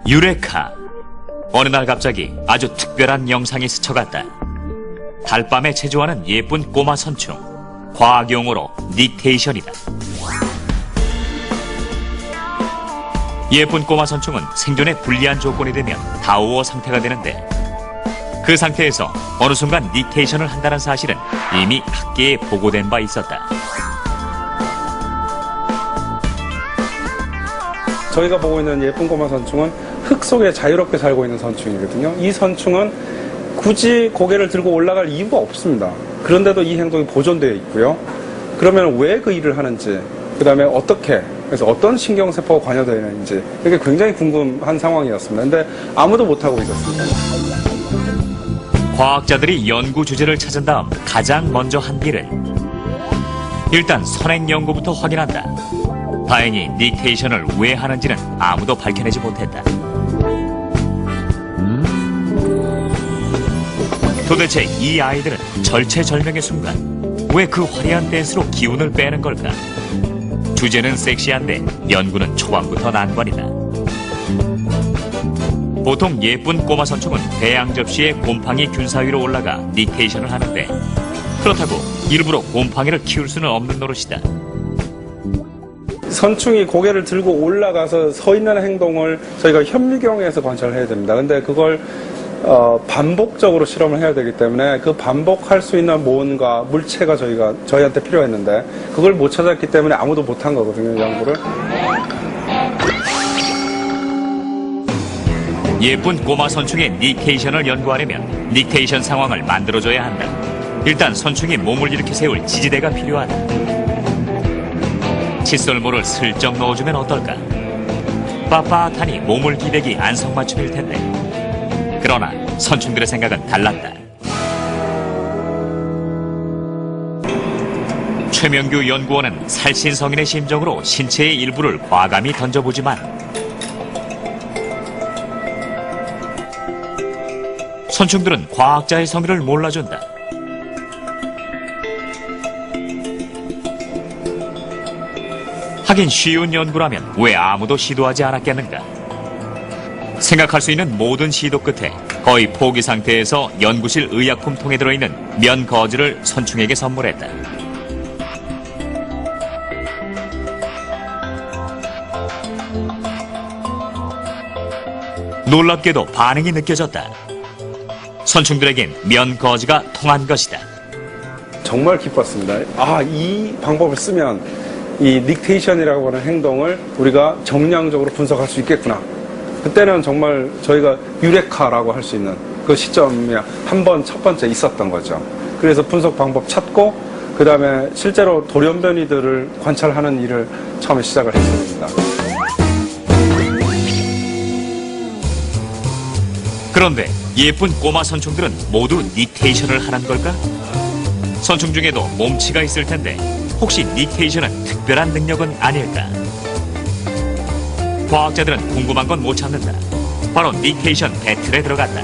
유레카. 어느 날 갑자기 아주 특별한 영상이 스쳐갔다. 달밤에 체조하는 예쁜 꼬마 선충. 과학용어로 닉테이션이다. 예쁜 꼬마 선충은 생존에 불리한 조건이 되면 다우어 상태가 되는데, 그 상태에서 어느 순간 닉테이션을 한다는 사실은 이미 학계에 보고된 바 있었다. 저희가 보고 있는 예쁜 꼬마 선충은 흙 속에 자유롭게 살고 있는 선충이거든요. 이 선충은 굳이 고개를 들고 올라갈 이유가 없습니다. 그런데도 이 행동이 보존되어 있고요. 그러면 왜 그 일을 하는지, 그 다음에 어떻게, 그래서 어떤 신경세포가 관여되어 있는지, 이게 굉장히 궁금한 상황이었습니다. 근데 아무도 못하고 있었습니다. 과학자들이 연구 주제를 찾은 다음 가장 먼저 한 일은 일단 선행 연구부터 확인한다. 다행히 닉테이션을 왜 하는지는 아무도 밝혀내지 못했다. 도대체 이 아이들은 절체절명의 순간 왜 그 화려한 댄스로 기운을 빼는 걸까? 주제는 섹시한데 연구는 초반부터 난관이다. 보통 예쁜 꼬마 선충은 배양 접시에 곰팡이 균사 위로 올라가 닉테이션을 하는데, 그렇다고 일부러 곰팡이를 키울 수는 없는 노릇이다. 선충이 고개를 들고 올라가서 서 있는 행동을 저희가 현미경에서 관찰해야 됩니다. 근데 그걸 반복적으로 실험을 해야 되기 때문에 그 반복할 수 있는 뭔가 물체가 저희한테 필요했는데 그걸 못 찾았기 때문에 아무도 못한 거거든요, 연구를. 예쁜 꼬마 선충의 닉테이션을 연구하려면 닉테이션 상황을 만들어줘야 한다. 일단 선충이 몸을 일으켜 세울 지지대가 필요하다. 칫솔모를 슬쩍 넣어주면 어떨까? 빳빳하니 몸을 기대기 안성맞춤일 텐데. 그러나 선충들의 생각은 달랐다. 최명규 연구원은 살신성인의 심정으로 신체의 일부를 과감히 던져보지만 선충들은 과학자의 성의를 몰라준다. 하긴 쉬운 연구라면 왜 아무도 시도하지 않았겠는가? 생각할 수 있는 모든 시도 끝에 거의 포기 상태에서 연구실 의약품통에 들어있는 면 거즈를 선충에게 선물했다. 놀랍게도 반응이 느껴졌다. 선충들에겐 면 거즈가 통한 것이다. 정말 기뻤습니다. 아, 이 방법을 쓰면 이 닉테이션이라고 하는 행동을 우리가 정량적으로 분석할 수 있겠구나. 그때는 정말 저희가 유레카라고 할 수 있는 그 시점이 첫 번째 있었던 거죠. 그래서 분석 방법 찾고, 그 다음에 실제로 돌연변이들을 관찰하는 일을 처음에 시작을 했습니다. 그런데 예쁜 꼬마 선충들은 모두 닉테이션을 하는 걸까? 선충 중에도 몸치가 있을 텐데 혹시 닉테이션은 특별한 능력은 아닐까? 과학자들은 궁금한 건 못 참는다. 바로 닉테이션 배틀에 들어갔다.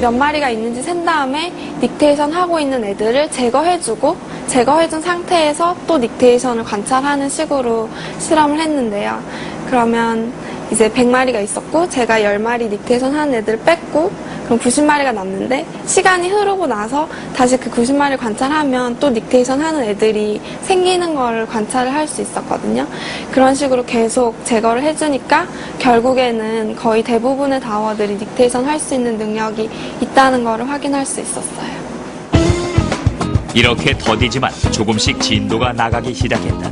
몇 마리가 있는지 센 다음에 닉테이션 하고 있는 애들을 제거해주고, 제거해준 상태에서 또 닉테이션을 관찰하는 식으로 실험을 했는데요. 그러면 이제 100마리가 있었고 제가 10마리 닉테이션 하는 애들을 뺐고, 그럼 90마리가 남는데 시간이 흐르고 나서 다시 그 90마리를 관찰하면 또 닉테이션 하는 애들이 생기는 걸 관찰을 할 수 있었거든요. 그런 식으로 계속 제거를 해주니까 결국에는 거의 대부분의 다워들이 닉테이션 할 수 있는 능력이 있다는 걸 확인할 수 있었어요. 이렇게 더디지만 조금씩 진도가 나가기 시작했다.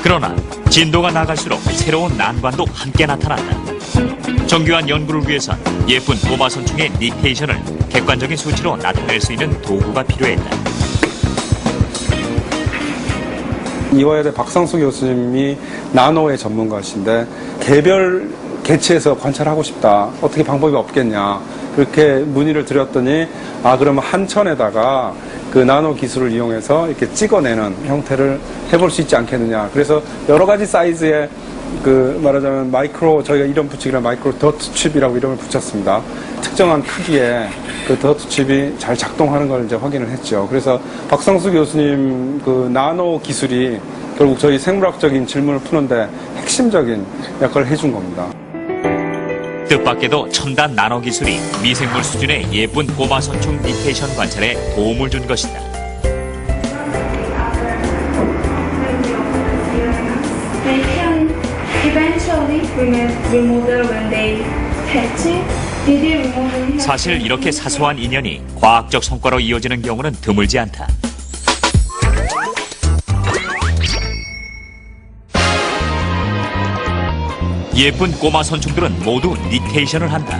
그러나 진도가 나갈수록 새로운 난관도 함께 나타난다. 정교한 연구를 위해선 예쁜 꼬마 선충의 닉테이션을 객관적인 수치로 나타낼 수 있는 도구가 필요했다. 이화여대 박상수 교수님이 나노의 전문가이신데, 개별 개체에서 관찰하고 싶다. 어떻게 방법이 없겠냐. 그렇게 문의를 드렸더니, 그러면 한천에다가 그 나노 기술을 이용해서 이렇게 찍어내는 형태를 해볼 수 있지 않겠느냐. 그래서 여러 가지 사이즈의 말하자면 저희가 이름 붙이기로 마이크로 더트 칩이라고 이름을 붙였습니다. 특정한 크기의 그 더트 칩이 잘 작동하는 걸 이제 확인을 했죠. 그래서 박상수 교수님 그 나노 기술이 결국 저희 생물학적인 질문을 푸는데 핵심적인 역할을 해준 겁니다. 뜻밖에도 첨단 나노 기술이 미생물 수준의 예쁜 꼬마 선충 닉테이션 관찰에 도움을 준 것이다. They can eventually remodel when they hatch. DD remodeling. 사실 이렇게 사소한 인연이 과학적 성과로 이어지는 경우는 드물지 않다. 예쁜 꼬마 선충들은 모두 닉테이션을 한다.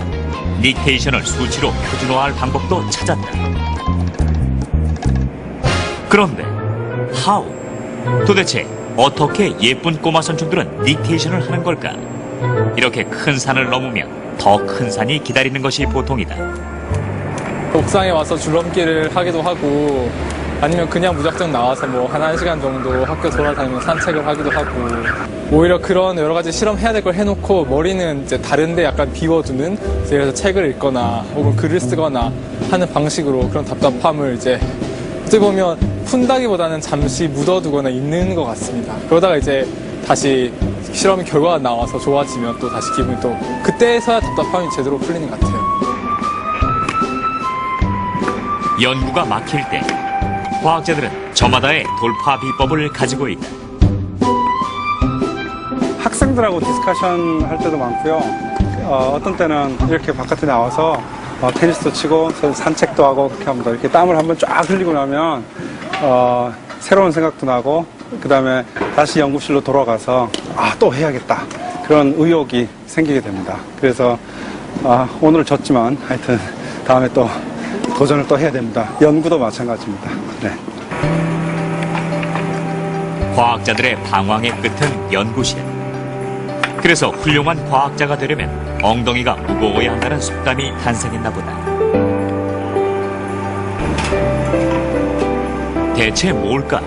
닉테이션을 수치로 표준화할 방법도 찾았다. 그런데 how? 도대체 어떻게 예쁜 꼬마 선충들은 닉테이션을 하는 걸까? 이렇게 큰 산을 넘으면 더 큰 산이 기다리는 것이 보통이다. 옥상에 와서 줄넘기를 하기도 하고 아니면 그냥 무작정 나와서 뭐 한 시간 정도 학교 돌아다니면서 산책을 하기도 하고 오히려 그런 여러 가지 실험해야 될 걸 해놓고 머리는 이제 다른데 약간 비워두는 그래서 책을 읽거나 혹은 글을 쓰거나 하는 방식으로 그런 답답함을 이제 어떻게 보면 푼다기보다는 잠시 묻어두거나 있는 것 같습니다. 그러다가 이제 다시 실험 결과가 나와서 좋아지면 또 다시 기분이 또 그때서야 답답함이 제대로 풀리는 것 같아요. 연구가 막힐 때 과학자들은 저마다의 돌파 비법을 가지고 있다. 학생들하고 디스커션 할 때도 많고요. 어떤 때는 이렇게 바깥에 나와서 테니스도 치고 산책도 하고 그렇게 합니다. 이렇게 땀을 한번 쫙 흘리고 나면 새로운 생각도 나고 그 다음에 다시 연구실로 돌아가서 또 해야겠다 그런 의욕이 생기게 됩니다. 그래서 오늘 졌지만 하여튼 다음에 또 도전을 또 해야 됩니다. 연구도 마찬가지입니다. 네. 과학자들의 방황의 끝은 연구실. 그래서 훌륭한 과학자가 되려면 엉덩이가 무거워야 한다는 속담이 탄생했나 보다. 대체 뭘까?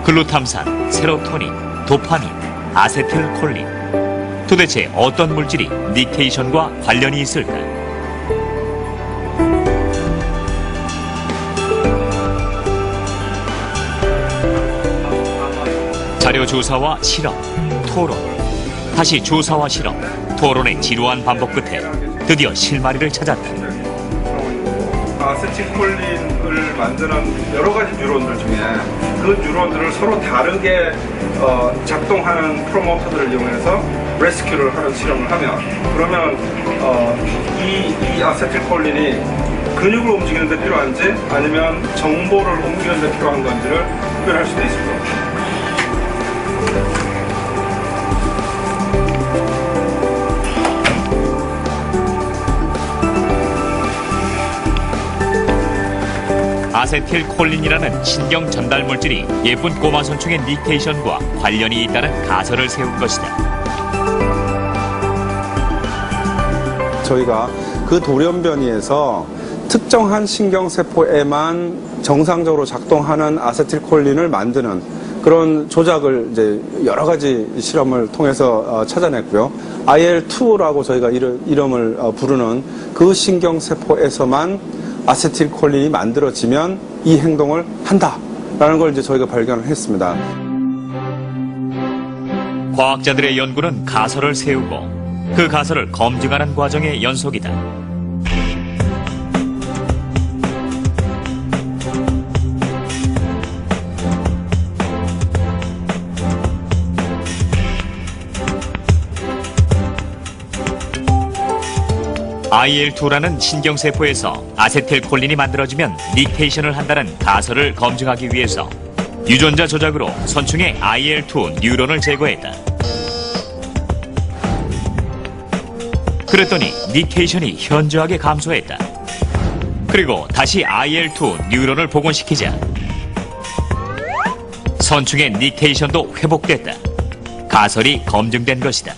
글루탐산, 세로토닌, 도파민, 아세틸콜린. 도대체 어떤 물질이 닉테이션과 관련이 있을까? 자료 조사와 실험, 토론, 다시 조사와 실험, 토론의 지루한 반복 끝에 드디어 실마리를 찾았다. 아세틸콜린을 만드는 여러 가지 뉴런들 중에 그 뉴런들을 서로 다르게 작동하는 프로모터들을 이용해서 레스큐를 하는 실험을 하면 그러면 이 아세틸콜린이 근육을 움직이는 데 필요한지 아니면 정보를 옮기는 데 필요한 건지를 구별할 수도 있을 겁니다. 아세틸콜린이라는 신경 전달 물질이 예쁜 꼬마 선충의 닉테이션과 관련이 있다는 가설을 세운 것이다. 저희가 그 돌연변이에서 특정한 신경세포에만 정상적으로 작동하는 아세틸콜린을 만드는 그런 조작을 이제 여러 가지 실험을 통해서 찾아냈고요. IL-2라고 저희가 이름을 부르는 그 신경세포에서만 아세틸콜린이 만들어지면 이 행동을 한다라는 걸 이제 저희가 발견을 했습니다. 과학자들의 연구는 가설을 세우고 그 가설을 검증하는 과정의 연속이다. IL-2라는 신경세포에서 아세틸콜린이 만들어지면 닉테이션을 한다는 가설을 검증하기 위해서 유전자 조작으로 선충의 IL-2 뉴런을 제거했다. 그랬더니 닉테이션이 현저하게 감소했다. 그리고 다시 IL-2 뉴런을 복원시키자 선충의 닉테이션도 회복됐다. 가설이 검증된 것이다.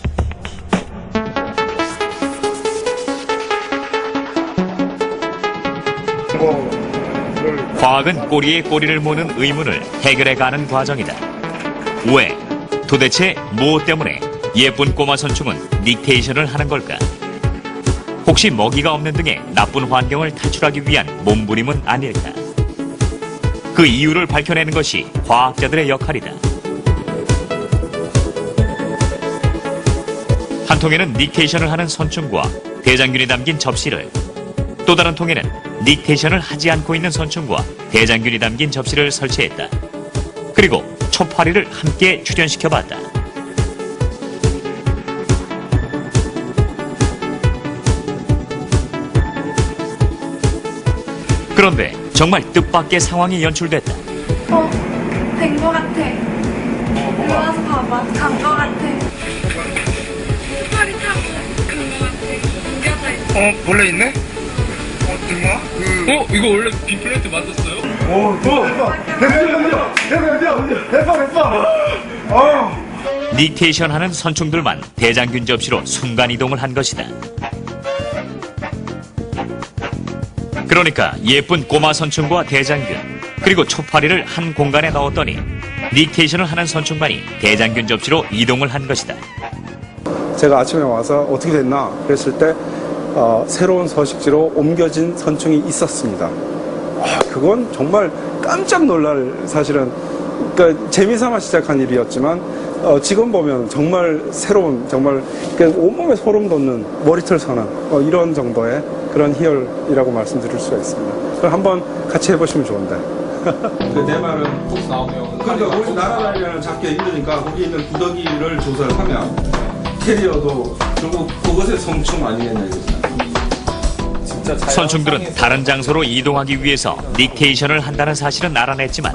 과학은 꼬리에 꼬리를 무는 의문을 해결해가는 과정이다. 왜? 도대체 무엇 때문에 예쁜 꼬마 선충은 닉테이션을 하는 걸까? 혹시 먹이가 없는 등의 나쁜 환경을 탈출하기 위한 몸부림은 아닐까? 그 이유를 밝혀내는 것이 과학자들의 역할이다. 한 통에는 닉테이션을 하는 선충과 대장균이 담긴 접시를, 또 다른 통에는 닉테이션을 하지 않고 있는 선충과 대장균이 담긴 접시를 설치했다. 그리고 초파리를 함께 출연시켜봤다. 그런데 정말 뜻밖의 상황이 연출됐다. 된 거 같아. 일로 와서 봐봐. 간 거 같아. 팔이 타고 간거 같아. 옮겨져 있어. 원래 있네? 정말? 이거 원래 빅플레이트 맞았어요? 닉테이션 하는 선충들만 대장균 접시로 순간이동을 한 것이다. 그러니까 예쁜 꼬마 선충과 대장균, 그리고 초파리를 한 공간에 넣었더니 닉테이션을 하는 선충만이 대장균 접시로 이동을 한 것이다. 제가 아침에 와서 어떻게 됐나 그랬을 때 새로운 서식지로 옮겨진 선충이 있었습니다. 그건 정말 깜짝 놀랄 사실은, 그러니까 재미삼아 시작한 일이었지만 지금 보면 정말 새로운, 정말 온몸에 소름 돋는, 머리털 서는 이런 정도의 그런 희열이라고 말씀드릴 수가 있습니다. 그럼 한번 같이 해보시면 좋은데. 내 말은 혹시 나오면 그러니까 거기서 날아다니면 잡기 힘드니까 거기 있는 구더기를 조사를 하면 캐리어도 결국 그것의 성충 아니겠냐 이거죠. 선충들은 다른 장소로 이동하기 위해서 닉테이션을 한다는 사실은 알아냈지만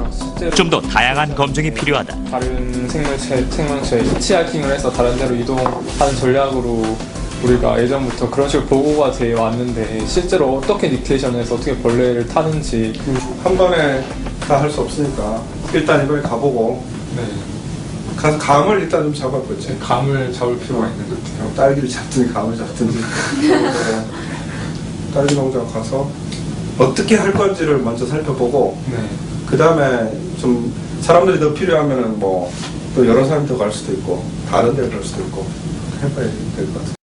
좀 더 다양한 검증이 필요하다. 다른 생명체에 히치하이킹을 해서 다른 데로 이동하는 전략으로 우리가 예전부터 그런 식으로 보고가 되어 왔는데 실제로 어떻게 닉테이션해서 어떻게 벌레를 타는지 한 번에 다 할 수 없으니까 일단 이번에 가보고 가서 감을 일단 좀 잡아보지. 감을 잡을 필요가 있는 것 같아요. 딸기를 잡든지 감을 잡든지 딸기 농장 가서 어떻게 할 건지를 먼저 살펴보고 그 다음에 좀 사람들이 더 필요하면은 뭐 또 여러 사람이 더 갈 수도 있고 다른 데를 갈 수도 있고 해봐야 될 것 같아요.